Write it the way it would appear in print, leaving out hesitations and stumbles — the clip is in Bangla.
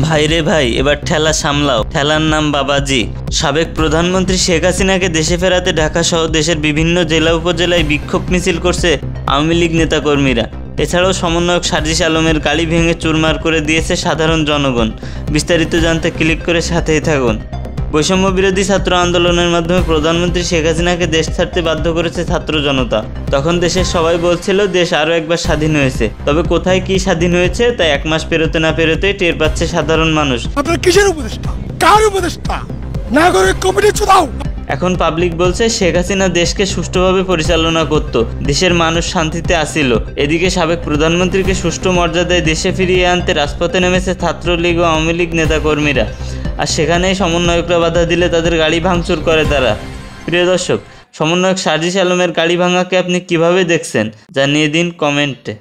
ভাইরে ভাই, এবার ঠেলা সামলাও। ঠেলার নাম বাবাজি। সাবেক প্রধানমন্ত্রী শেখ হাসিনাকে দেশে ফেরাতে ঢাকা সহ দেশের বিভিন্ন জেলা উপজেলায় বিক্ষোভ মিছিল করছে আওয়ামী লীগ নেতাকর্মীরা। এছাড়াও সমন্বয়ক সার্জিস আলমের গাড়ি ভেঙে চুরমার করে দিয়েছে সাধারণ জনগণ। বিস্তারিত জানতে ক্লিক করে সাথেই থাকুন। বৈষম্য বিরোধী ছাত্র আন্দোলনের মাধ্যমে প্রধানমন্ত্রী শেখ হাসিনাকে দেশ ছাড়তে বাধ্য করেছে ছাত্র জনতা। তখন দেশের সবাই বলছিল দেশ আরও একবার স্বাধীন হয়েছে, তবে কোথায় কি স্বাধীন হয়েছে তা এক মাস পেরোতে না পেরোতেই টের পাচ্ছে সাধারণ মানুষ। আপনার কিসের উপদেষ্টা? কার উপদেষ্টা? নাগরিক কমিটি চুদাও। এখন পাবলিক বলছে শেখ হাসিনা দেশকে সুষ্ঠুভাবে পরিচালনা করত, দেশের মানুষ শান্তিতে আসিল। এদিকে সাবেক প্রধানমন্ত্রীকে সুষ্ঠু মর্যাদায় দেশে ফিরিয়ে আনতে রাজপথে নেমেছে ছাত্রলীগ ও আওয়ামী লীগ নেতাকর্মীরা। আর সেখানেই সমন্বয়করা বাধা দিলে তাদের গাড়ি ভাঙচুর করে তারা। প্রিয় দর্শক, সমন্বয়ক সার্জিস আলমের গাড়ি ভাঙাকে আপনি কিভাবে দেখছেন জানিয়ে দিন কমেন্টে।